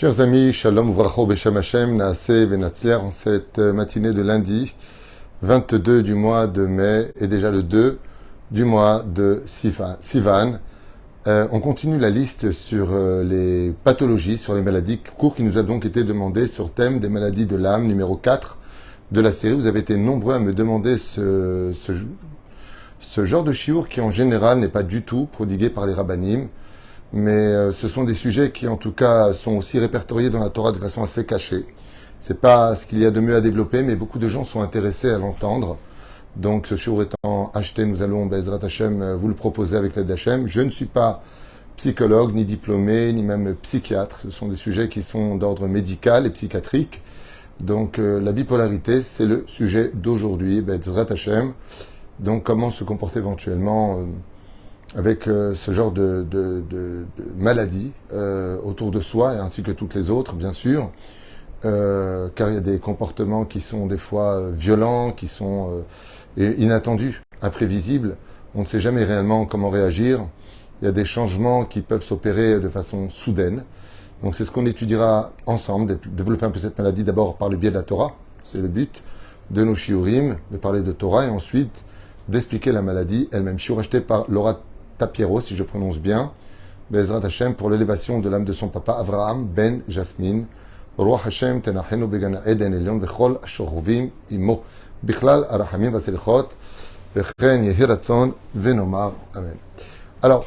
Chers amis, Shalom Uvracho Beshem Hashem, Naaseh Venatzliar, en cette matinée de lundi 22 du mois de mai et déjà le 2 du mois de Sivan. On continue la liste sur les pathologies, sur les maladies, cours qui nous a donc été demandé sur thème des maladies de l'âme, numéro 4 de la série. Vous avez été nombreux à me demander ce genre de chiour qui en général n'est pas du tout prodigué par les rabbanim. Mais ce sont des sujets qui, en tout cas, sont aussi répertoriés dans la Torah de façon assez cachée. C'est pas ce qu'il y a de mieux à développer, mais beaucoup de gens sont intéressés à l'entendre. Donc, ce shiur étant acheté, nous allons, Bezrat Hashem, vous le proposer avec l'aide d'Hashem. Je ne suis pas psychologue, ni diplômé, ni même psychiatre. Ce sont des sujets qui sont d'ordre médical et psychiatrique. Donc, la bipolarité, c'est le sujet d'aujourd'hui, Bezrat Hashem. Donc, comment se comporter éventuellement avec ce genre de maladie autour de soi, ainsi que toutes les autres, bien sûr, car il y a des comportements qui sont des fois violents, qui sont inattendus, imprévisibles. On ne sait jamais réellement comment réagir. Il y a des changements qui peuvent s'opérer de façon soudaine. Donc c'est ce qu'on étudiera ensemble, développer un peu cette maladie d'abord par le biais de la Torah, c'est le but de nos shiurim, de parler de Torah, et ensuite d'expliquer la maladie elle-même. Shiur acheté par Laura Tapiero, si je prononce bien, Bezrat Hashem, pour l'élévation de l'âme de son papa, Avraham ben Jasmine. Ruach Hashem tenachenu begana eden elyon vechol ashorvim imo bichlal arachamim vaselichot vechen yehi ratzon venomar amen. Alors,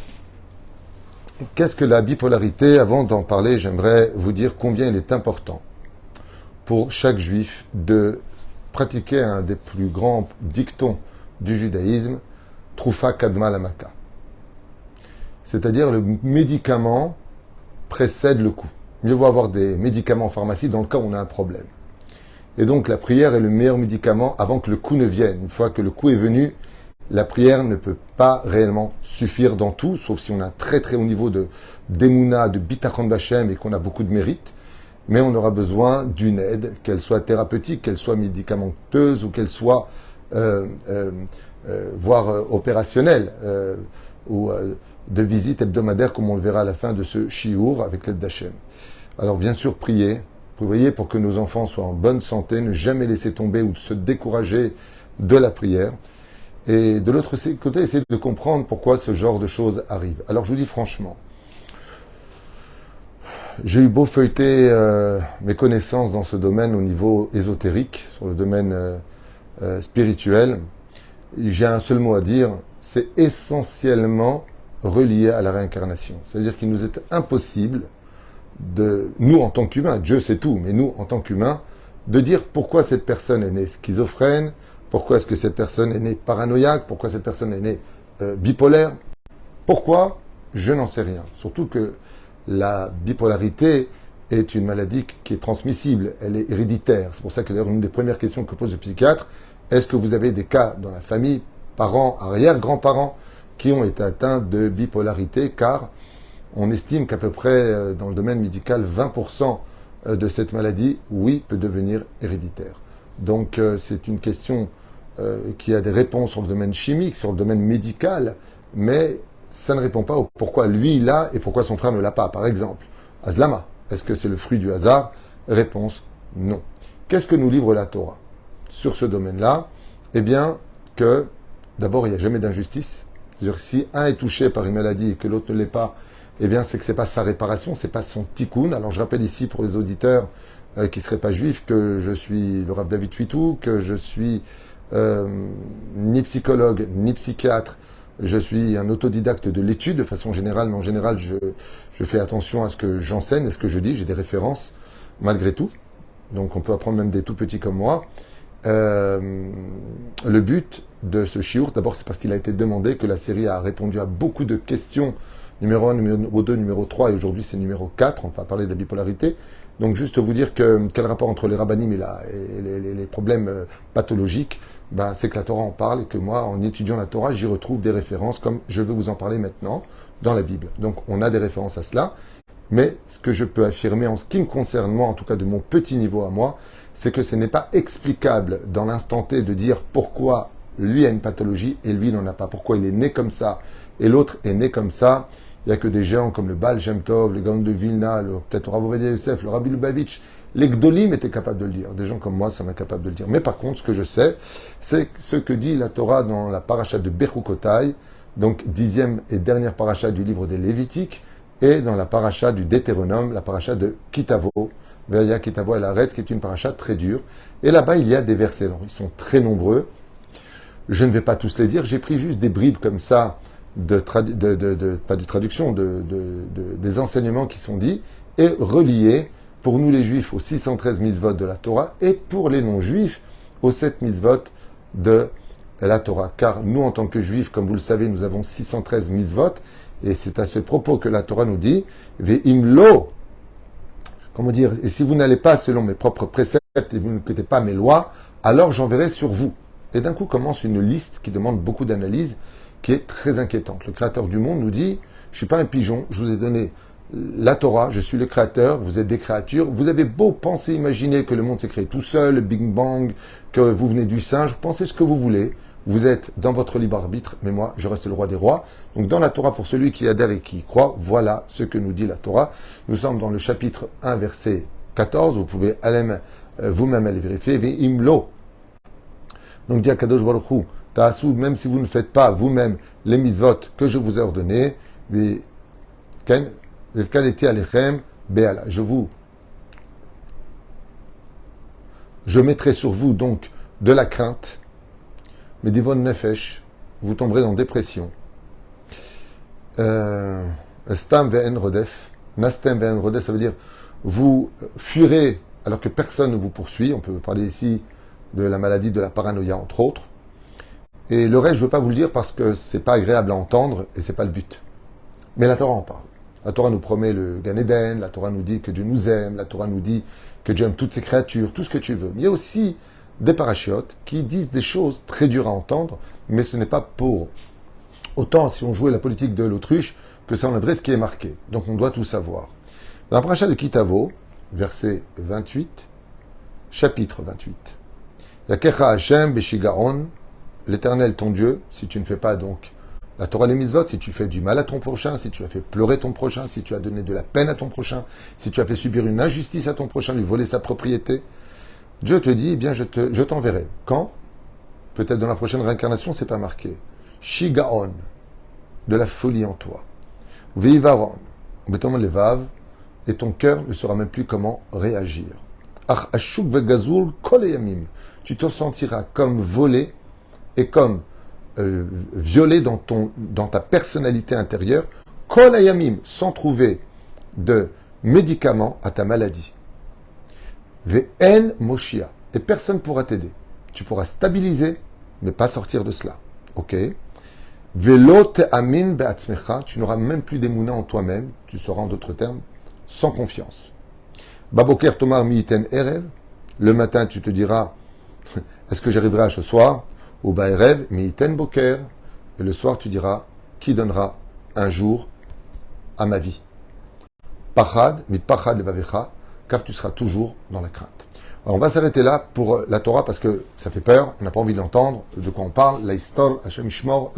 qu'est-ce que la bipolarité? Avant d'en parler, j'aimerais vous dire combien il est important pour chaque juif de pratiquer un des plus grands dictons du judaïsme, Trufa Kadma Lamaka. C'est-à-dire le médicament précède le coup. Mieux vaut avoir des médicaments en pharmacie dans le cas où on a un problème. Et donc la prière est le meilleur médicament avant que le coup ne vienne. Une fois que le coup est venu, la prière ne peut pas réellement suffire dans tout, sauf si on a un très très haut niveau d'émouna, de bitachon b'Hashem et qu'on a beaucoup de mérite. Mais on aura besoin d'une aide, qu'elle soit thérapeutique, qu'elle soit médicamenteuse ou qu'elle soit voire opérationnelle ou de visite hebdomadaire, comme on le verra à la fin de ce shiur avec l'aide d'Hachem. Alors bien sûr, priez pour que nos enfants soient en bonne santé, ne jamais laisser tomber ou se décourager de la prière. Et de l'autre côté, essayer de comprendre pourquoi ce genre de choses arrive. Alors je vous dis franchement, j'ai eu beau feuilleter mes connaissances dans ce domaine au niveau ésotérique, sur le domaine spirituel, j'ai un seul mot à dire, c'est essentiellement relié à la réincarnation. C'est-à-dire qu'il nous est impossible nous en tant qu'humains, Dieu sait tout, mais nous en tant qu'humains, de dire pourquoi cette personne est née schizophrène, pourquoi est-ce que cette personne est née paranoïaque, pourquoi cette personne est née bipolaire. Pourquoi? Je n'en sais rien. Surtout que la bipolarité est une maladie qui est transmissible, elle est héréditaire. C'est pour ça que d'ailleurs une des premières questions que pose le psychiatre, est-ce que vous avez des cas dans la famille, parents, arrière-grands-parents, qui ont été atteints de bipolarité, car on estime qu'à peu près dans le domaine médical, 20% de cette maladie, oui, peut devenir héréditaire. Donc c'est une question qui a des réponses sur le domaine chimique, sur le domaine médical, mais ça ne répond pas au pourquoi lui il l'a et pourquoi son frère ne l'a pas. Par exemple, Azlama, est-ce que c'est le fruit du hasard? Réponse, non. Qu'est-ce que nous livre la Torah sur ce domaine-là? Eh bien, que d'abord, il n'y a jamais d'injustice. C'est-à-dire que si un est touché par une maladie et que l'autre ne l'est pas, eh bien, c'est que c'est pas sa réparation, c'est pas son tikkun. Alors, je rappelle ici pour les auditeurs qui seraient pas juifs que je suis le Rav David Huitou, que je suis ni psychologue, ni psychiatre. Je suis un autodidacte de l'étude de façon générale, mais en général, je fais attention à ce que j'enseigne, à ce que je dis. J'ai des références, malgré tout. Donc, on peut apprendre même des tout petits comme moi. Le but de ce shiur, d'abord c'est parce qu'il a été demandé, que la série a répondu à beaucoup de questions, numéro 1, numéro 2, numéro 3, et aujourd'hui c'est numéro 4, on va parler de la bipolarité. Donc juste vous dire quel rapport entre les rabbanim et les problèmes pathologiques, c'est que la Torah en parle, et que moi, en étudiant la Torah, j'y retrouve des références, comme je vais vous en parler maintenant, dans la Bible. Donc on a des références à cela, mais ce que je peux affirmer en ce qui me concerne, moi, en tout cas de mon petit niveau à moi, c'est que ce n'est pas explicable dans l'instant T de dire pourquoi lui a une pathologie et lui n'en a pas. Pourquoi il est né comme ça et l'autre est né comme ça. Il n'y a que des géants comme le Baal Shem Tov, le Gaon de Vilna, peut-être le Rav Ovadia Yosef, le Rabbi Lubavitch. Les Gdolim étaient capables de le dire. Des gens comme moi sont incapables de le dire. Mais par contre, ce que je sais, c'est ce que dit la Torah dans la paracha de Bechukotai, donc 10e et dernière paracha du livre des Lévitiques, et dans la paracha du Deutéronome, la paracha de Kitavo, Veya Kitavo el Haaretz, qui est une paracha très dure. Et là-bas, il y a des versets. Alors, ils sont très nombreux. Je ne vais pas tous les dire. J'ai pris juste des bribes comme ça, pas de traduction, des enseignements qui sont dits, et reliés pour nous les juifs aux 613 mitzvot de la Torah, et pour les non-juifs aux 7 mitzvot de la Torah. Car nous, en tant que juifs, comme vous le savez, nous avons 613 mitzvot, et c'est à ce propos que la Torah nous dit, Ve'imlo, comment dire, et si vous n'allez pas selon mes propres préceptes et vous n'écoutez pas mes lois, alors j'enverrai sur vous. Et d'un coup commence une liste qui demande beaucoup d'analyse, qui est très inquiétante. Le Créateur du monde nous dit, je ne suis pas un pigeon, je vous ai donné la Torah, je suis le Créateur, vous êtes des créatures. Vous avez beau penser, imaginer que le monde s'est créé tout seul, le Big Bang, que vous venez du singe, pensez ce que vous voulez. Vous êtes dans votre libre arbitre, mais moi, je reste le roi des rois. Donc dans la Torah, pour celui qui adhère et qui y croit, voilà ce que nous dit la Torah. Nous sommes dans le chapitre 1, verset 14. Vous pouvez vous-même aller vérifier. Ve'imlo. Donc dit Akadosh Baruch Hu, Ta'asu, même si vous ne faites pas vous-même les mitzvot que je vous ai ordonnés, je mettrai sur vous donc de la crainte, mais divon nefesh, vous tomberez dans dépression. Stam ve'en rodef, nastem ve'en rodef, ça veut dire vous fuirez alors que personne ne vous poursuit. On peut parler ici de la maladie de la paranoïa, entre autres. Et le reste, je ne veux pas vous le dire parce que c'est pas agréable à entendre et c'est pas le but. Mais la Torah en parle. La Torah nous promet le Gan Eden, la Torah nous dit que Dieu nous aime, la Torah nous dit que Dieu aime toutes ses créatures, tout ce que tu veux. Mais il y a aussi des parachiotes qui disent des choses très dures à entendre, mais ce n'est pas pour autant, si on jouait la politique de l'autruche, que ça enlèverait ce qui est marqué. Donc on doit tout savoir. Dans la paracha de Kitavo, verset 28, chapitre 28. Yakecha Hashem beshigaon, l'Éternel ton Dieu, si tu ne fais pas donc la Torah des mitzvot, si tu fais du mal à ton prochain, si tu as fait pleurer ton prochain, si tu as donné de la peine à ton prochain, si tu as fait subir une injustice à ton prochain, lui voler sa propriété, Dieu te dit, eh bien je t'enverrai. Quand? Peut-être dans la prochaine réincarnation, c'est pas marqué. Shigaon, de la folie en toi. Veivaron, mettons les vaves, et ton cœur ne saura même plus comment réagir. Ach ashuk vegazul kol yamim, tu te sentiras comme volé et comme violé dans ta personnalité intérieure, kol ayamim, sans trouver de médicaments à ta maladie. Ve'en moshia, et personne ne pourra t'aider. Tu pourras stabiliser, mais pas sortir de cela. Ok? Ve'lo te'amin be'atzmecha, tu n'auras même plus d'émouna en toi-même, tu seras en d'autres termes, sans confiance. Baboker tomar miiten erev, le matin tu te diras, est-ce que j'arriverai à ce soir? Ou ba'erev miiten boker, et le soir tu diras, qui donnera un jour à ma vie? Pachad, mi pachad levavecha, car tu seras toujours dans la crainte. Alors on va s'arrêter là pour la Torah parce que ça fait peur, on n'a pas envie de l'entendre, de quoi on parle, la histoire, Hashem Shmor,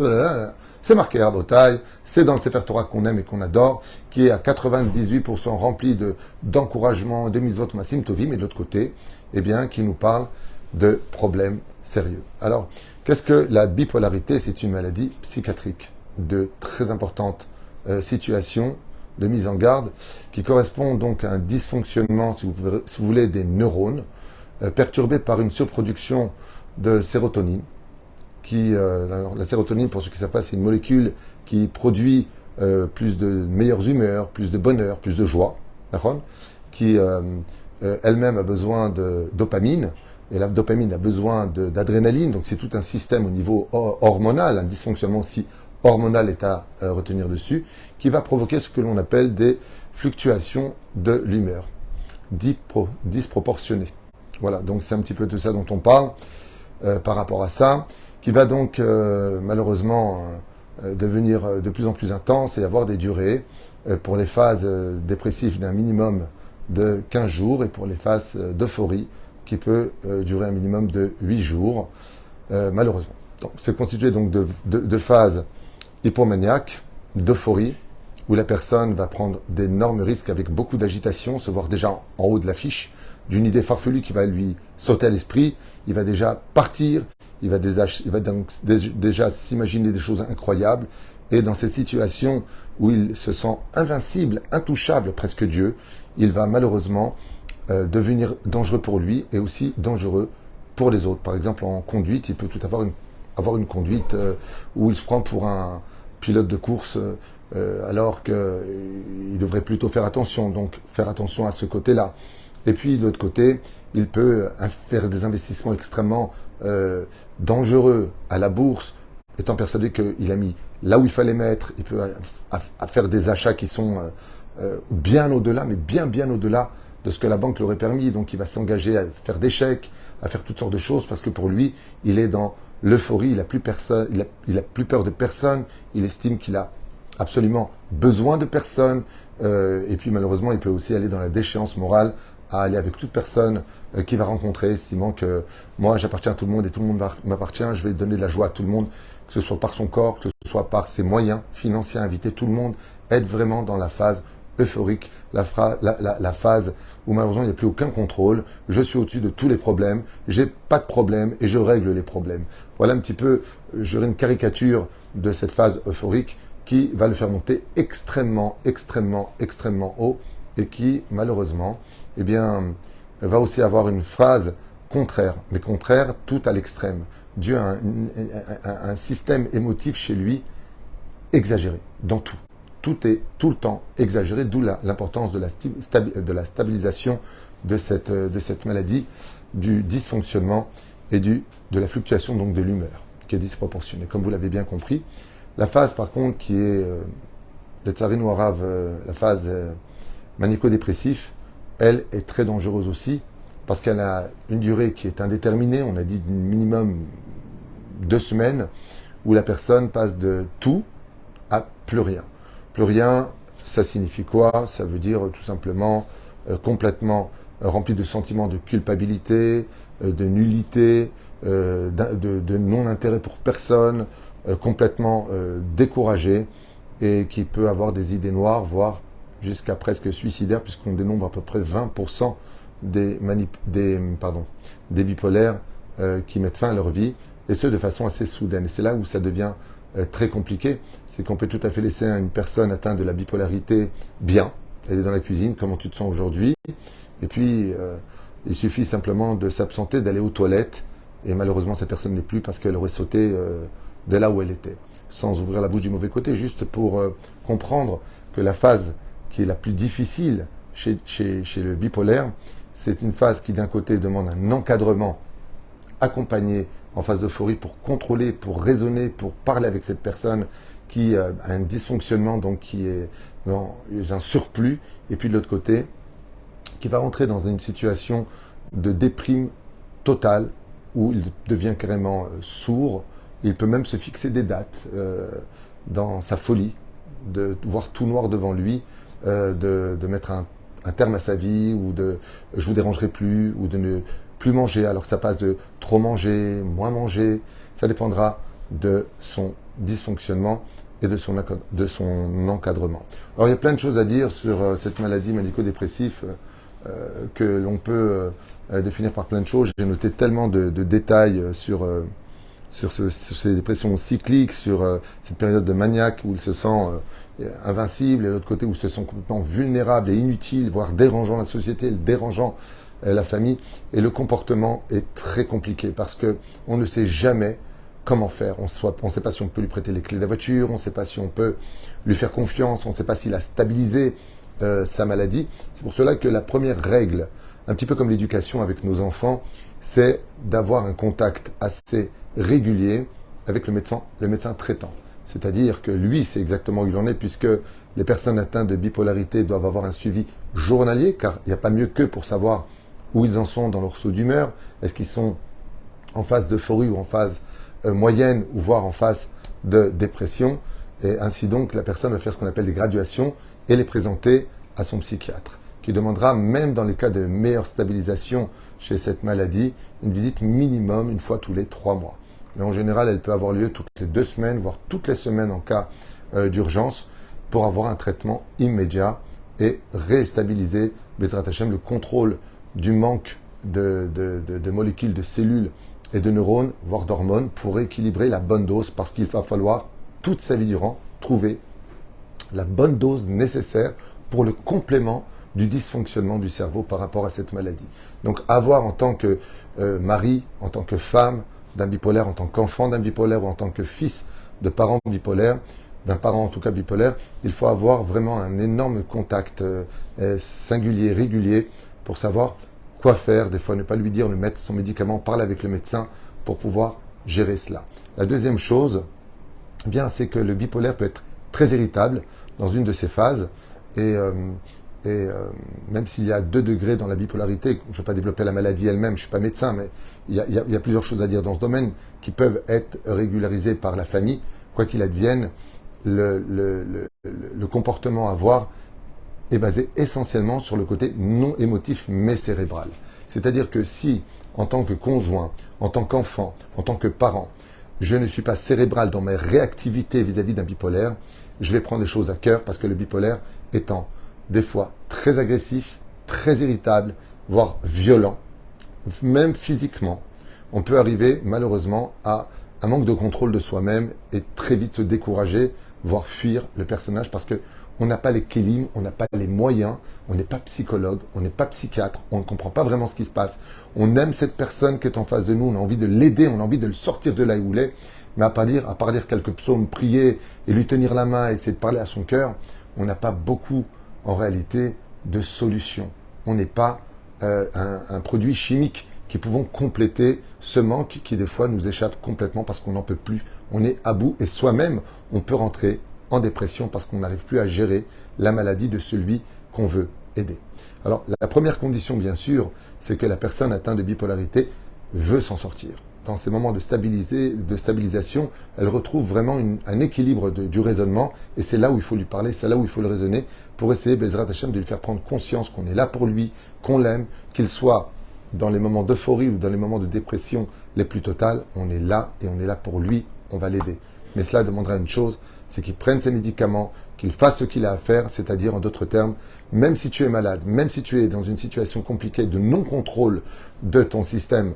c'est marqué à Botaï, c'est dans le Sefer Torah qu'on aime et qu'on adore, qui est à 98% rempli d'encouragement, de mitzvot masim tovim, et de l'autre côté, eh bien, qui nous parle de problèmes sérieux. Alors, qu'est-ce que la bipolarité? C'est une maladie psychiatrique de très importante situation de mise en garde, qui correspond donc à un dysfonctionnement, si vous voulez, des neurones, perturbés par une surproduction de sérotonine. La sérotonine, pour ceux qui ne savent pas, c'est une molécule qui produit plus de meilleures humeurs, plus de bonheur, plus de joie, qui elle-même a besoin de dopamine, et la dopamine a besoin d'adrénaline, donc c'est tout un système au niveau hormonal, un dysfonctionnement aussi hormonal est à retenir dessus, qui va provoquer ce que l'on appelle des fluctuations de l'humeur, disproportionnées. Voilà, donc c'est un petit peu de ça dont on parle par rapport à ça, qui va donc malheureusement devenir de plus en plus intense et avoir des durées pour les phases dépressives d'un minimum de 15 jours et pour les phases d'euphorie qui peut durer un minimum de 8 jours, malheureusement. Donc, c'est constitué donc de phases hypomaniaques, d'euphorie, où la personne va prendre d'énormes risques avec beaucoup d'agitation, se voir déjà en haut de l'affiche, d'une idée farfelue qui va lui sauter à l'esprit, il va déjà partir, il va donc déjà s'imaginer des choses incroyables, et dans cette situation où il se sent invincible, intouchable, presque Dieu, il va malheureusement devenir dangereux pour lui et aussi dangereux pour les autres. Par exemple, en conduite, il peut tout avoir une conduite où il se prend pour un pilote de course alors qu'il devrait plutôt faire attention. Donc, faire attention à ce côté-là. Et puis, de l'autre côté, il peut faire des investissements extrêmement dangereux à la bourse, étant persuadé qu'il a mis là où il fallait mettre. Il peut faire des achats qui sont bien au-delà, mais bien au-delà de ce que la banque lui aurait permis. Donc il va s'engager à faire des chèques, à faire toutes sortes de choses, parce que pour lui, il est dans l'euphorie, il a plus peur de personne, il estime qu'il a absolument besoin de personne, et puis malheureusement, il peut aussi aller dans la déchéance morale, à aller avec toute personne qu'il va rencontrer, estimant que moi j'appartiens à tout le monde et tout le monde m'appartient, je vais donner de la joie à tout le monde, que ce soit par son corps, que ce soit par ses moyens financiers, inviter tout le monde, être vraiment dans la phase euphorique, la phase où malheureusement il n'y a plus aucun contrôle, je suis au-dessus de tous les problèmes, j'ai pas de problème et je règle les problèmes. Voilà un petit peu, j'aurais une caricature de cette phase euphorique qui va le faire monter extrêmement haut et qui malheureusement, eh bien, va aussi avoir une phase contraire, mais contraire tout à l'extrême, dû à un système émotif chez lui exagéré dans tout. Tout est tout le temps exagéré, d'où l'importance de la stabilisation de cette maladie, du dysfonctionnement et de la fluctuation donc de l'humeur, qui est disproportionnée, comme vous l'avez bien compris. La phase, par contre, qui est le tsarino arabe, la phase maniaco-dépressif, elle est très dangereuse aussi, parce qu'elle a une durée qui est indéterminée, on a dit minimum 2 semaines, où la personne passe de tout à plus rien. Plus rien, ça signifie quoi? Ça veut dire tout simplement complètement rempli de sentiments de culpabilité, de nullité, de non-intérêt pour personne, complètement découragé et qui peut avoir des idées noires, voire jusqu'à presque suicidaires, puisqu'on dénombre à peu près 20% des bipolaires qui mettent fin à leur vie, et ce de façon assez soudaine. Et c'est là où ça devient très compliqué, c'est qu'on peut tout à fait laisser une personne atteinte de la bipolarité bien, elle est dans la cuisine, comment tu te sens aujourd'hui, et puis il suffit simplement de s'absenter, d'aller aux toilettes, et malheureusement cette personne n'est plus parce qu'elle aurait sauté de là où elle était, sans ouvrir la bouche du mauvais côté, juste pour comprendre que la phase qui est la plus difficile chez le bipolaire, c'est une phase qui d'un côté demande un encadrement accompagné en phase d'euphorie pour contrôler, pour raisonner, pour parler avec cette personne qui a un dysfonctionnement, donc qui est dans un surplus, et puis de l'autre côté, qui va rentrer dans une situation de déprime totale, où il devient carrément sourd, il peut même se fixer des dates dans sa folie, de voir tout noir devant lui, de mettre un terme à sa vie, ou de je vous dérangerai plus, ou de ne plus manger. Alors ça passe de trop manger, moins manger, ça dépendra de son dysfonctionnement et de son encadrement. Alors il y a plein de choses à dire sur cette maladie maniaco-dépressive que l'on peut définir par plein de choses. J'ai noté tellement de détails sur ces dépressions cycliques, sur cette période de maniaque où il se sent invincible, et de l'autre côté où il se sent complètement vulnérable et inutile, voire dérangeant la société, dérangeant la famille. Et le comportement est très compliqué parce que on ne sait jamais comment faire. On ne sait pas si on peut lui prêter les clés de la voiture, on ne sait pas si on peut lui faire confiance, on ne sait pas s'il a stabilisé sa maladie. C'est pour cela que la première règle, un petit peu comme l'éducation avec nos enfants, c'est d'avoir un contact assez régulier avec le médecin traitant. C'est-à-dire que lui, c'est exactement où il en est, puisque les personnes atteintes de bipolarité doivent avoir un suivi journalier, car il n'y a pas mieux qu'eux pour savoir où ils en sont dans leur saut d'humeur. Est-ce qu'ils sont en phase d'euphorie ou en phase moyenne, ou voire en phase de dépression. Et ainsi donc, la personne va faire ce qu'on appelle des graduations et les présenter à son psychiatre, qui demandera, même dans les cas de meilleure stabilisation chez cette maladie, une visite minimum une fois tous les 3 mois. Mais en général, elle peut avoir lieu toutes les 2 semaines, voire toutes les semaines en cas d'urgence, pour avoir un traitement immédiat et réstabiliser, Bezrat Hashem, le contrôle du manque de molécules, de cellules et de neurones, voire d'hormones, pour équilibrer la bonne dose, parce qu'il va falloir, toute sa vie durant, trouver la bonne dose nécessaire pour le complément du dysfonctionnement du cerveau par rapport à cette maladie. Donc avoir en tant que mari, en tant que femme d'un bipolaire, en tant qu'enfant d'un bipolaire ou en tant que fils de parents bipolaires, d'un parent en tout cas bipolaire, il faut avoir vraiment un énorme contact singulier, régulier, pour savoir quoi faire, des fois ne pas lui dire, ne mettre son médicament, parler avec le médecin pour pouvoir gérer cela. La deuxième chose, eh bien, c'est que le bipolaire peut être très irritable dans une de ses phases et même s'il y a 2 degrés dans la bipolarité, je ne vais pas développer la maladie elle-même, je ne suis pas médecin, mais il y a plusieurs choses à dire dans ce domaine qui peuvent être régularisées par la famille, quoi qu'il advienne, le comportement à avoir est basé essentiellement sur le côté non émotif mais cérébral. C'est-à-dire que si, en tant que conjoint, en tant qu'enfant, en tant que parent, je ne suis pas cérébral dans mes réactivités vis-à-vis d'un bipolaire, je vais prendre les choses à cœur parce que le bipolaire étant des fois très agressif, très irritable, voire violent, même physiquement, on peut arriver malheureusement à un manque de contrôle de soi-même et très vite se décourager, voire fuir le personnage parce que on n'a pas les kélim, on n'a pas les moyens, on n'est pas psychologue, on n'est pas psychiatre, on ne comprend pas vraiment ce qui se passe. On aime cette personne qui est en face de nous, on a envie de l'aider, on a envie de le sortir de là où il est, mais à part lire quelques psaumes, prier et lui tenir la main, essayer de parler à son cœur, on n'a pas beaucoup en réalité de solutions. On n'est pas un produit chimique qui pouvons compléter ce manque qui des fois nous échappe complètement parce qu'on n'en peut plus. On est à bout et soi-même, on peut rentrer en dépression parce qu'on n'arrive plus à gérer la maladie de celui qu'on veut aider. Alors, la première condition, bien sûr, c'est que la personne atteinte de bipolarité veut s'en sortir. Dans ces moments de stabilisation, elle retrouve vraiment un équilibre du raisonnement et c'est là où il faut lui parler, c'est là où il faut le raisonner pour essayer, Bezrat Hashem, de lui faire prendre conscience qu'on est là pour lui, qu'on l'aime, qu'il soit dans les moments d'euphorie ou dans les moments de dépression les plus totales, on est là et on est là pour lui, on va l'aider. Mais cela demandera une chose, c'est qu'il prenne ses médicaments, qu'il fasse ce qu'il a à faire, c'est-à-dire en d'autres termes, même si tu es malade, même si tu es dans une situation compliquée de non-contrôle de ton système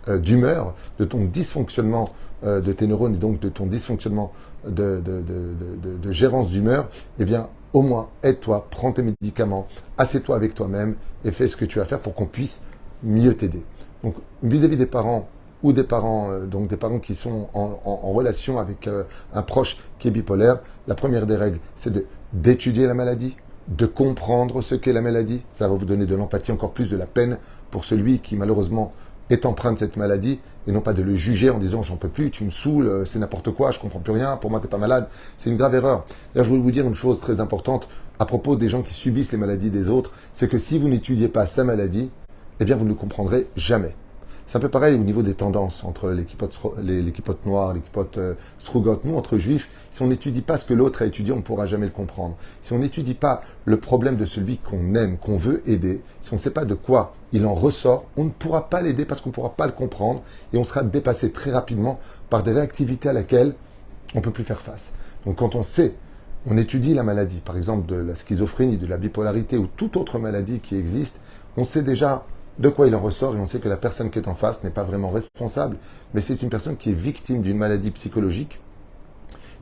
d'humeur, de ton dysfonctionnement de tes neurones et donc de ton dysfonctionnement de gérance d'humeur, eh bien, au moins, aide-toi, prends tes médicaments, assieds-toi avec toi-même et fais ce que tu as à faire pour qu'on puisse mieux t'aider. Donc, vis-à-vis des parents ou des parents, donc des parents qui sont en relation avec un proche qui est bipolaire, la première des règles, c'est d'étudier la maladie, de comprendre ce qu'est la maladie. Ça va vous donner de l'empathie, encore plus de la peine pour celui qui malheureusement est empreint de cette maladie et non pas de le juger en disant j'en peux plus, tu me saoules, c'est n'importe quoi, je comprends plus rien, pour moi t'es pas malade. C'est une grave erreur. D'ailleurs, je voulais vous dire une chose très importante à propos des gens qui subissent les maladies des autres, c'est que si vous n'étudiez pas sa maladie, eh bien vous ne le comprendrez jamais. C'est un peu pareil au niveau des tendances entre les kipotes noires, les kipotes srugot. Nous, entre juifs, si on n'étudie pas ce que l'autre a étudié, on ne pourra jamais le comprendre. Si on n'étudie pas le problème de celui qu'on aime, qu'on veut aider, si on ne sait pas de quoi il en ressort, on ne pourra pas l'aider parce qu'on ne pourra pas le comprendre et on sera dépassé très rapidement par des réactivités à laquelle on ne peut plus faire face. Donc quand on sait, on étudie la maladie, par exemple de la schizophrénie, de la bipolarité ou toute autre maladie qui existe, on sait déjà de quoi il en ressort et on sait que la personne qui est en face n'est pas vraiment responsable, mais c'est une personne qui est victime d'une maladie psychologique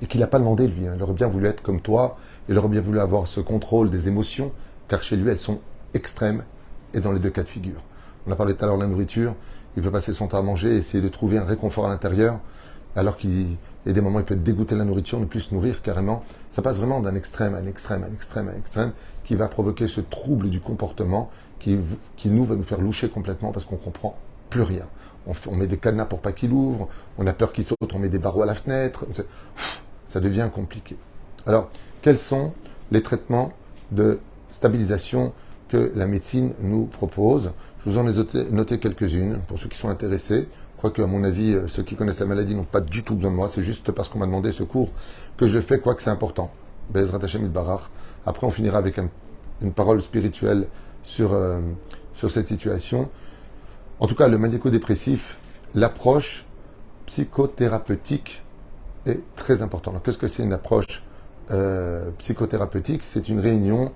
et qui l'a pas demandé lui. Il aurait bien voulu être comme toi, il aurait bien voulu avoir ce contrôle des émotions, car chez lui elles sont extrêmes et dans les 2 cas de figure. On a parlé tout à l'heure de la nourriture, il veut passer son temps à manger, essayer de trouver un réconfort à l'intérieur, alors qu'il y a des moments où il peut être dégoûté de la nourriture, ne plus se nourrir carrément. Ça passe vraiment d'un extrême à un extrême, à un extrême, à un extrême, qui va provoquer ce trouble du comportement qui nous va nous faire loucher complètement parce qu'on comprend plus rien. On met des cadenas pour pas qu'il ouvre, on a peur qu'il saute, on met des barreaux à la fenêtre, ça devient compliqué. Alors, quels sont les traitements de stabilisation que la médecine nous propose? Je vous en ai noté quelques-unes pour ceux qui sont intéressés. Quoique, à mon avis, ceux qui connaissent la maladie n'ont pas du tout besoin de moi. C'est juste parce qu'on m'a demandé ce cours que je fais, quoique c'est important. Bezrat Hashem Yitbarach. Après, on finira avec une parole spirituelle sur cette situation. En tout cas, le maniaco-dépressif, l'approche psychothérapeutique est très importante. Alors, qu'est-ce que c'est une approche psychothérapeutique, c'est une réunion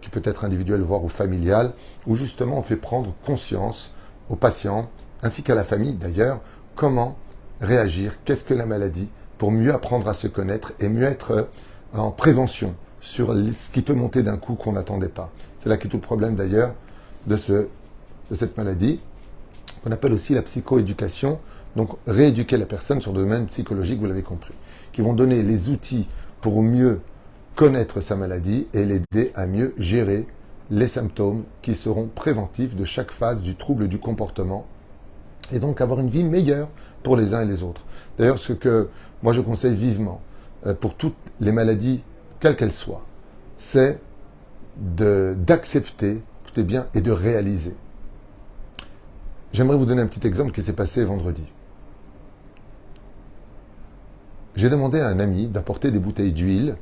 qui peut être individuelle, voire ou familiale, où justement on fait prendre conscience aux patients, ainsi qu'à la famille d'ailleurs, comment réagir, qu'est-ce que la maladie, pour mieux apprendre à se connaître et mieux être en prévention sur ce qui peut monter d'un coup qu'on n'attendait pas. C'est là qu'est tout le problème d'ailleurs de cette maladie, qu'on appelle aussi la psychoéducation, donc rééduquer la personne sur le domaine psychologique, vous l'avez compris, qui vont donner les outils pour mieux connaître sa maladie et l'aider à mieux gérer les symptômes qui seront préventifs de chaque phase du trouble du comportement et donc avoir une vie meilleure pour les uns et les autres. D'ailleurs, ce que moi je conseille vivement pour toutes les maladies, quelles qu'elles soient, c'est d'accepter, écoutez bien, et de réaliser. J'aimerais vous donner un petit exemple qui s'est passé vendredi. J'ai demandé à un ami d'apporter des bouteilles d'huile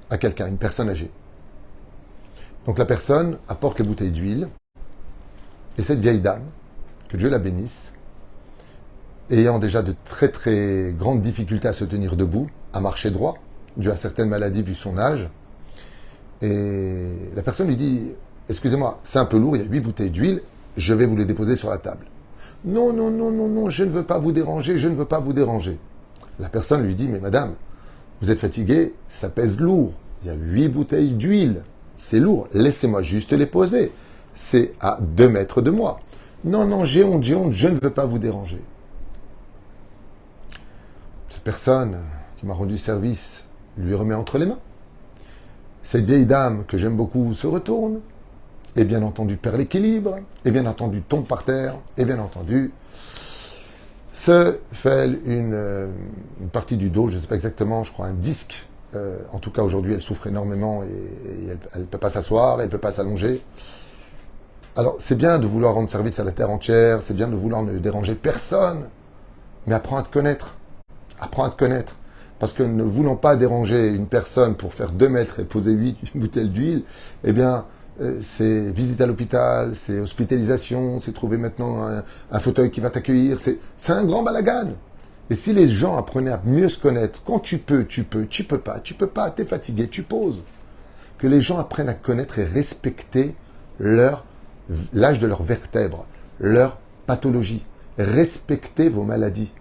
à quelqu'un, une personne âgée. Donc la personne apporte les bouteilles d'huile et cette vieille dame, que Dieu la bénisse, ayant déjà de très très grandes difficultés à se tenir debout, à marcher droit, dû à certaines maladies vu son âge, et la personne lui dit « Excusez-moi, c'est un peu lourd, il y a 8 bouteilles d'huile, je vais vous les déposer sur la table. » « Non, non, non, non, non, je ne veux pas vous déranger, je ne veux pas vous déranger. » La personne lui dit « Mais madame, vous êtes fatiguée, ça pèse lourd, il y a 8 bouteilles d'huile, c'est lourd, laissez-moi juste les poser, c'est à 2 mètres de moi. » « Non, non, j'ai honte, je ne veux pas vous déranger. » Cette personne qui m'a rendu service lui remet entre les mains. Cette vieille dame que j'aime beaucoup se retourne, et bien entendu perd l'équilibre, et bien entendu tombe par terre, et bien entendu se fait une partie du dos, je ne sais pas exactement, je crois un disque. En tout cas aujourd'hui elle souffre énormément et elle ne peut pas s'asseoir, elle ne peut pas s'allonger. Alors, c'est bien de vouloir rendre service à la terre entière, c'est bien de vouloir ne déranger personne, mais apprends à te connaître. Apprends à te connaître. Parce que ne voulant pas déranger une personne pour faire 2 mètres et poser 8 bouteilles d'huile, eh bien, c'est visite à l'hôpital, c'est hospitalisation, c'est trouver maintenant un fauteuil qui va t'accueillir, c'est un grand balagan. Et si les gens apprenaient à mieux se connaître, quand tu peux, tu peux pas, t'es fatigué, tu poses. Que les gens apprennent à connaître et respecter l'âge de leurs vertèbres, leur pathologie. Respectez vos maladies.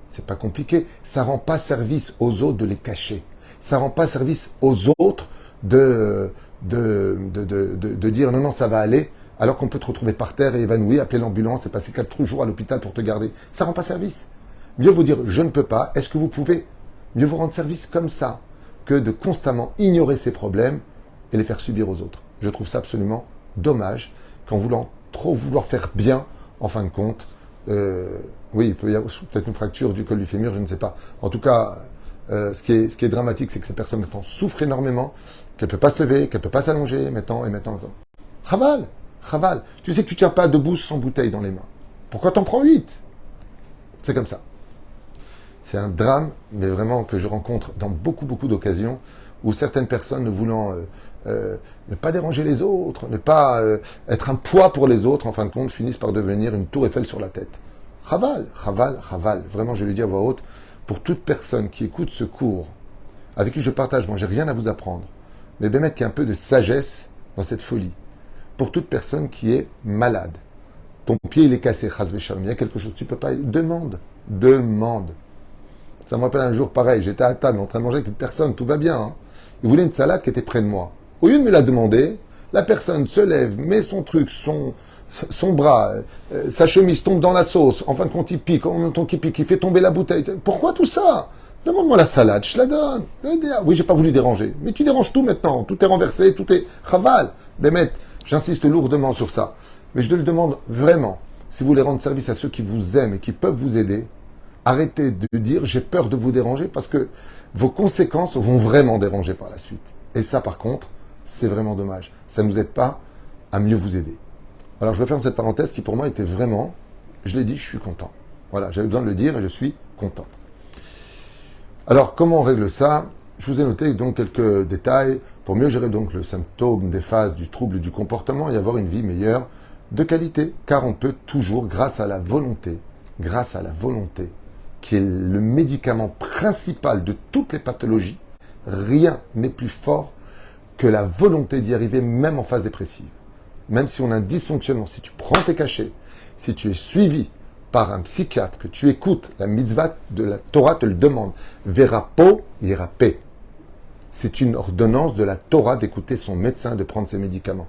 C'est pas compliqué. Ça rend pas service aux autres de les cacher. Ça rend pas service aux autres de dire non, ça va aller, alors qu'on peut te retrouver par terre et évanoui, appeler l'ambulance et passer 4 jours à l'hôpital pour te garder. Ça rend pas service. Mieux vous dire je ne peux pas, est-ce que vous pouvez? Mieux vous rendre service comme ça que de constamment ignorer ces problèmes et les faire subir aux autres. Je trouve ça absolument dommage qu'en voulant trop vouloir faire bien, en fin de compte, oui, il peut y avoir peut-être une fracture du col du fémur, je ne sais pas. En tout cas, ce qui est dramatique, c'est que cette personne maintenant souffre énormément, qu'elle ne peut pas se lever, qu'elle ne peut pas s'allonger, maintenant encore. Chaval. Tu sais que tu ne tiens pas debout sans bouteille dans les mains. Pourquoi t'en prends 8? C'est comme ça. C'est un drame, mais vraiment que je rencontre dans beaucoup d'occasions où certaines personnes, ne voulant ne pas déranger les autres, ne pas être un poids pour les autres, en fin de compte, finissent par devenir une tour Eiffel sur la tête. Chaval. Vraiment, je le dis à voix haute, pour toute personne qui écoute ce cours, avec qui je partage, moi, j'ai rien à vous apprendre, mais bien mettre qu'il y ait un peu de sagesse dans cette folie. Pour toute personne qui est malade, ton pied il est cassé, il y a quelque chose, tu peux pas, demande. Ça me rappelle un jour pareil, j'étais à table en train de manger avec une personne, tout va bien, hein. Il voulait une salade qui était près de moi. Au lieu de me la demander, la personne se lève, met son truc, son bras, sa chemise tombe dans la sauce, en fin de compte il pique, en même temps qu'il pique, il fait tomber la bouteille. Pourquoi tout ça? Demande-moi la salade, je la donne. Oui, j'ai pas voulu déranger. Mais tu déranges tout maintenant, tout est renversé, tout est chaval. Mais j'insiste lourdement sur ça. Mais je te le demande vraiment, si vous voulez rendre service à ceux qui vous aiment et qui peuvent vous aider, arrêtez de dire j'ai peur de vous déranger parce que vos conséquences vont vraiment déranger par la suite. Et ça, par contre, c'est vraiment dommage. Ça ne nous aide pas à mieux vous aider. Alors, je referme cette parenthèse qui, pour moi, était vraiment, je l'ai dit, je suis content. Voilà, j'avais besoin de le dire et je suis content. Alors, comment on règle ça? Je vous ai noté donc quelques détails pour mieux gérer donc le symptôme des phases du trouble du comportement et avoir une vie meilleure de qualité. Car on peut toujours, grâce à la volonté, qui est le médicament principal de toutes les pathologies, Rien n'est plus fort que la volonté d'y arriver, même en phase dépressive. Même si on a un dysfonctionnement, si tu prends tes cachets, si tu es suivi par un psychiatre, que tu écoutes, la mitzvah de la Torah te le demande. Verra po, ira paix. C'est une ordonnance de la Torah d'écouter son médecin, de prendre ses médicaments.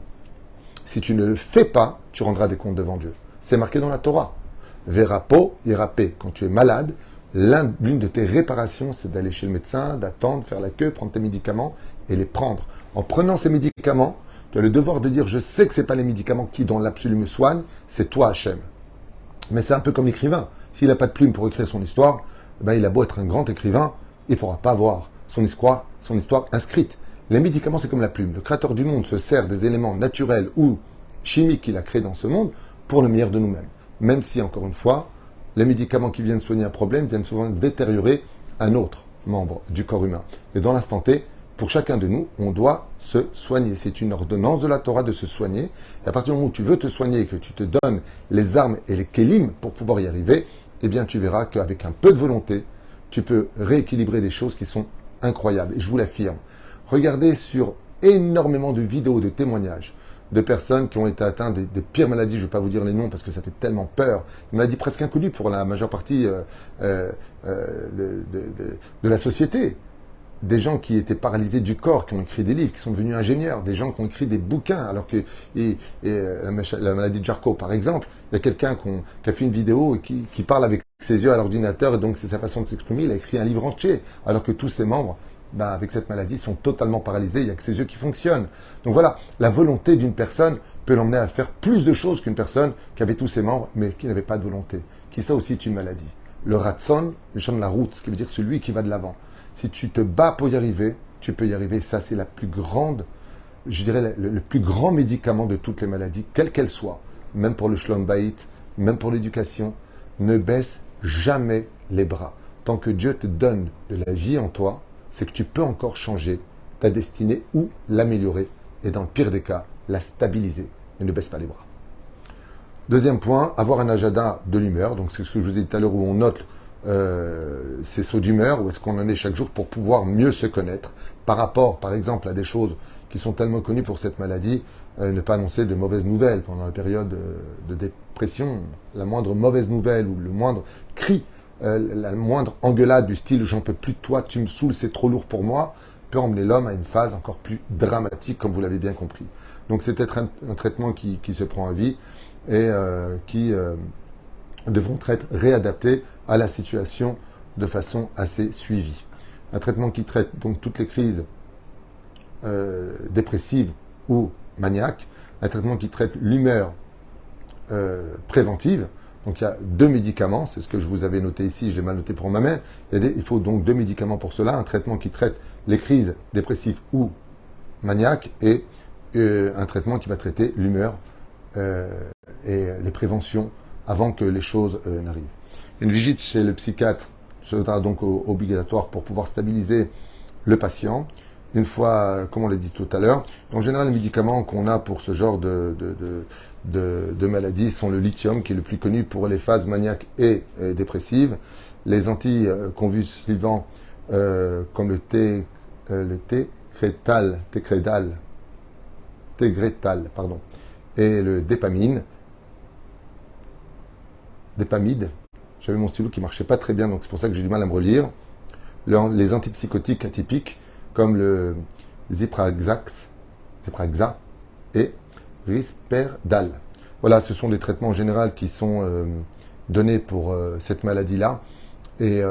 Si tu ne le fais pas, tu rendras des comptes devant Dieu. C'est marqué dans la Torah. Verra po, ira paix. Quand tu es malade, l'une de tes réparations, c'est d'aller chez le médecin, d'attendre, faire la queue, prendre tes médicaments et les prendre. En prenant ces médicaments, tu as le devoir de dire, je sais que ce n'est pas les médicaments qui, dans l'absolu, me soignent, c'est toi, Hachem. Mais c'est un peu comme l'écrivain. S'il n'a pas de plume pour écrire son histoire, ben il a beau être un grand écrivain, il ne pourra pas avoir son histoire inscrite. Les médicaments, c'est comme la plume. Le créateur du monde se sert des éléments naturels ou chimiques qu'il a créés dans ce monde pour le meilleur de nous-mêmes. Même si, encore une fois, les médicaments qui viennent soigner un problème viennent souvent détériorer un autre membre du corps humain. Et dans l'instant T, pour chacun de nous, on doit se soigner. C'est une ordonnance de la Torah de se soigner. Et à partir du moment où tu veux te soigner et que tu te donnes les armes et les kélim pour pouvoir y arriver, eh bien tu verras qu'avec un peu de volonté, tu peux rééquilibrer des choses qui sont incroyables. Et je vous l'affirme. Regardez sur énormément de vidéos, de témoignages de personnes qui ont été atteintes des pires maladies. Je ne vais pas vous dire les noms parce que ça fait tellement peur. Des maladies presque inconnues pour la majeure partie de la société. Des gens qui étaient paralysés du corps, qui ont écrit des livres, qui sont devenus ingénieurs, des gens qui ont écrit des bouquins, alors que la maladie de Charcot, par exemple, il y a quelqu'un qui a fait une vidéo et qui parle avec ses yeux à l'ordinateur, et donc c'est sa façon de s'exprimer, il a écrit un livre entier, alors que tous ses membres, avec cette maladie, sont totalement paralysés, il n'y a que ses yeux qui fonctionnent. Donc voilà, la volonté d'une personne peut l'emmener à faire plus de choses qu'une personne qui avait tous ses membres, mais qui n'avait pas de volonté, qui ça aussi est une maladie. Le ratson, le chant de la route, ce qui veut dire celui qui va de l'avant. Si tu te bats pour y arriver, tu peux y arriver. Ça, c'est la plus grande, je dirais, le plus grand médicament de toutes les maladies, quelles qu'elles soient. Même pour le shlom bayit, même pour l'éducation. Ne baisse jamais les bras. Tant que Dieu te donne de la vie en toi, c'est que tu peux encore changer ta destinée ou l'améliorer. Et dans le pire des cas, la stabiliser. Mais ne baisse pas les bras. Deuxième point, avoir un agenda de l'humeur. Donc, c'est ce que je vous ai dit tout à l'heure où on note ces sauts d'humeur, où est-ce qu'on en est chaque jour pour pouvoir mieux se connaître par rapport, par exemple, à des choses qui sont tellement connues pour cette maladie, ne pas annoncer de mauvaises nouvelles pendant la période de dépression. La moindre mauvaise nouvelle ou le moindre cri, la moindre engueulade du style « j'en peux plus de toi, tu me saoules, c'est trop lourd pour moi », peut emmener l'homme à une phase encore plus dramatique, comme vous l'avez bien compris. Donc c'est peut-être un traitement qui se prend à vie et qui devront être réadaptés à la situation de façon assez suivie. Un traitement qui traite donc toutes les crises dépressives ou maniaques, un traitement qui traite l'humeur préventive. Donc il y a 2 médicaments, c'est ce que je vous avais noté ici, je l'ai mal noté pour ma main. Il faut donc 2 médicaments pour cela, un traitement qui traite les crises dépressives ou maniaques et un traitement qui va traiter l'humeur et les préventions avant que les choses n'arrivent. Une visite chez le psychiatre sera donc obligatoire pour pouvoir stabiliser le patient. Une fois, comme on l'a dit tout à l'heure, en général, les médicaments qu'on a pour ce genre de maladies sont le lithium, qui est le plus connu pour les phases maniaques et dépressives. Les anticonvulsivants comme le Tegretal, et le dépamide. J'avais mon stylo qui marchait pas très bien, donc c'est pour ça que j'ai du mal à me relire. Les antipsychotiques atypiques, comme le Zipraxa et Risperdal. Voilà, ce sont des traitements en général qui sont donnés pour cette maladie-là. Et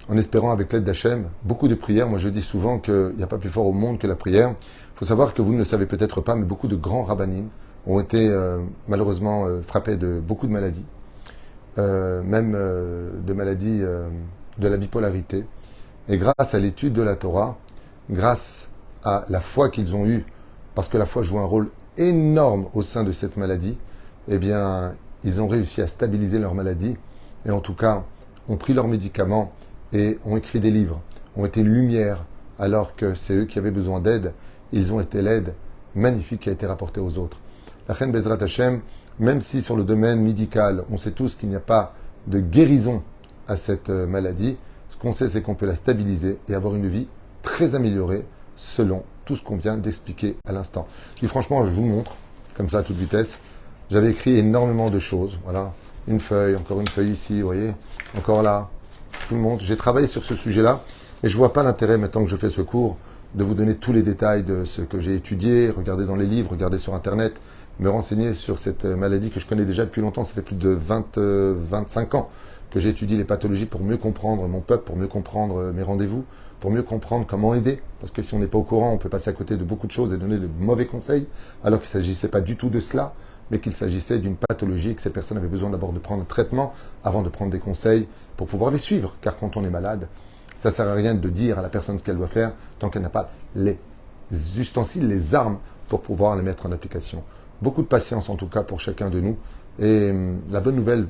en espérant avec l'aide d'Hachem, beaucoup de prières. Moi, je dis souvent qu'il n'y a pas plus fort au monde que la prière. Il faut savoir que vous ne le savez peut-être pas, mais beaucoup de grands rabbinim ont été malheureusement frappés de beaucoup de maladies. Même de maladies de la bipolarité. Et grâce à l'étude de la Torah, grâce à la foi qu'ils ont eue, parce que la foi joue un rôle énorme au sein de cette maladie, eh bien, ils ont réussi à stabiliser leur maladie, et en tout cas, ont pris leurs médicaments et ont écrit des livres, ont été une lumière, alors que c'est eux qui avaient besoin d'aide. Ils ont été l'aide magnifique qui a été rapportée aux autres. La reine Bezrat Hashem, même si sur le domaine médical, on sait tous qu'il n'y a pas de guérison à cette maladie, ce qu'on sait, c'est qu'on peut la stabiliser et avoir une vie très amélioré selon tout ce qu'on vient d'expliquer à l'instant. Puis franchement, je vous montre, comme ça à toute vitesse, j'avais écrit énormément de choses. Voilà, une feuille, encore une feuille ici, vous voyez, encore là. Je vous le montre. J'ai travaillé sur ce sujet-là et je vois pas l'intérêt maintenant que je fais ce cours de vous donner tous les détails de ce que j'ai étudié, regarder dans les livres, regarder sur Internet, me renseigner sur cette maladie que je connais déjà depuis longtemps. Ça fait plus de 25 ans que j'ai étudié les pathologies pour mieux comprendre mon peuple, pour mieux comprendre mes rendez-vous, pour mieux comprendre comment aider. Parce que si on n'est pas au courant, on peut passer à côté de beaucoup de choses et donner de mauvais conseils, alors qu'il ne s'agissait pas du tout de cela, mais qu'il s'agissait d'une pathologie et que ces personnes avaient besoin d'abord de prendre un traitement avant de prendre des conseils pour pouvoir les suivre. Car quand on est malade, ça ne sert à rien de dire à la personne ce qu'elle doit faire tant qu'elle n'a pas les ustensiles, les armes pour pouvoir les mettre en application. Beaucoup de patience en tout cas pour chacun de nous. Et la bonne nouvelle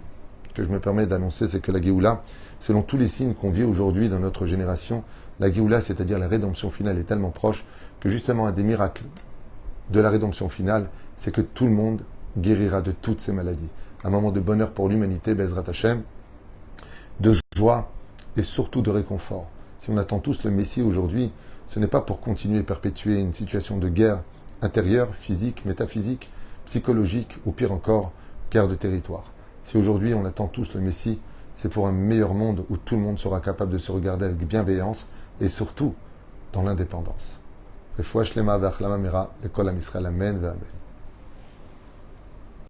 que je me permets d'annoncer, c'est que la Géoula, selon tous les signes qu'on vit aujourd'hui dans notre génération, la Géoula, c'est-à-dire la rédemption finale, est tellement proche que justement un des miracles de la rédemption finale, c'est que tout le monde guérira de toutes ces maladies. Un moment de bonheur pour l'humanité, Bezrat Hashem, de joie et surtout de réconfort. Si on attend tous le Messie aujourd'hui, ce n'est pas pour continuer et perpétuer une situation de guerre intérieure, physique, métaphysique, psychologique ou pire encore, guerre de territoire. Si aujourd'hui on attend tous le Messie, c'est pour un meilleur monde où tout le monde sera capable de se regarder avec bienveillance et surtout dans l'indépendance. Refoua shlema ve'achlam amira, l'école à Israël, amen, amen.